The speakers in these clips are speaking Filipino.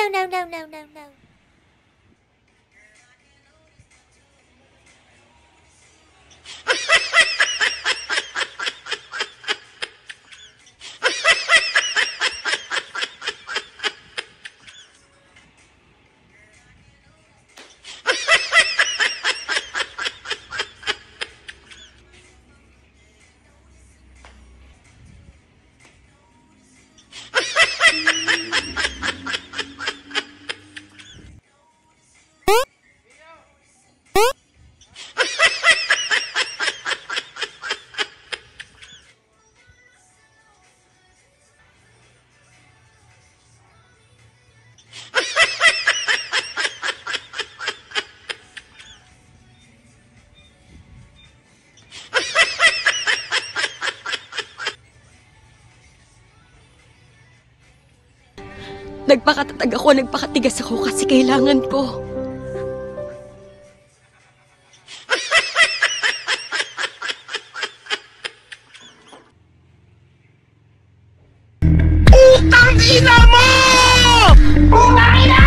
no, no, no, no, no, no. Nagpakatatag ako, nagpakatigas ako kasi kailangan ko. Putang ina mo! Putang ina!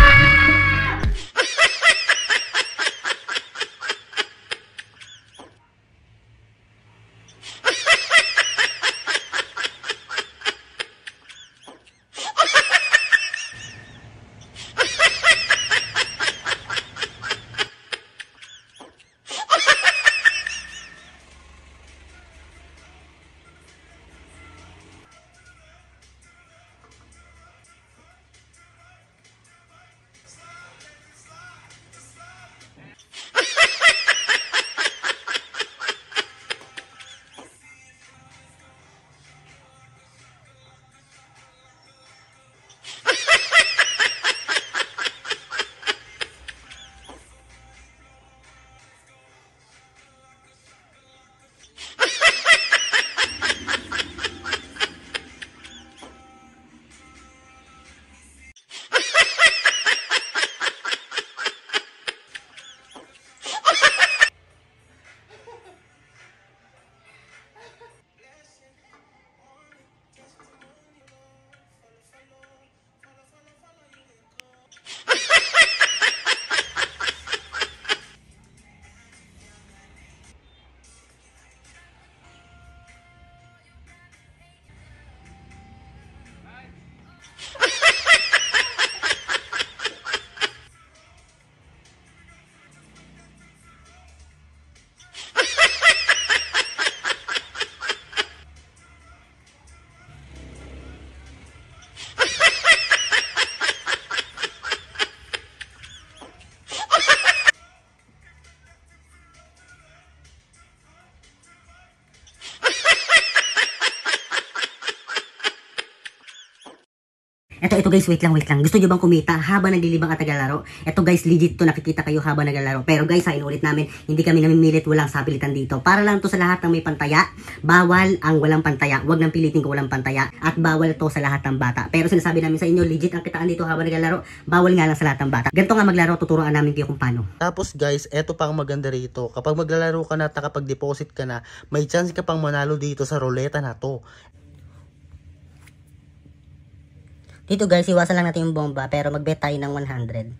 Ito guys, wait lang. Gusto nyo bang kumita habang naglilibang at naglalaro? Ito guys, legit to, nakikita kayo habang naglalaro. Pero guys, inulit namin, hindi kami namimilit, walang sapilitan dito. Para lang to sa lahat ng may pantaya, bawal ang walang pantaya. Huwag nang pilitin ko walang pantaya. At bawal to sa lahat ng bata. Pero sinasabi namin sa inyo, legit ang kitaan dito habang naglalaro. Bawal nga lang sa lahat ng bata. Ganito nga maglaro, tuturuan namin kayo kung paano. Tapos guys, eto pa ang maganda rito. Kapag maglalaro ka na at nakapag-deposit ka na, may chance ka pang manalo dito sa ruleta na to. Dito guys, iwasan lang natin yung bomba, pero mag-bet tayo ng 100.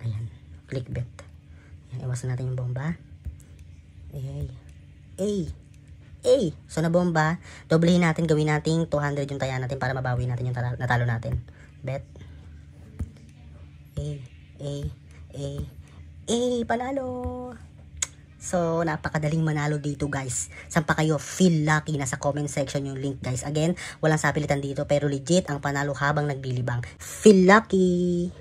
Ayan, click bet. Ayan, iwasan natin yung bomba. So na bomba, doblehin natin, gawin natin 200 yung taya natin para mabawi natin yung natalo natin. Bet. Panalo! So, napakadaling manalo dito guys. Saan pa kayo feel lucky? Nasa comment section yung link guys. Again, walang sapilitan dito pero legit ang panalo habang naglilibang. Feel lucky!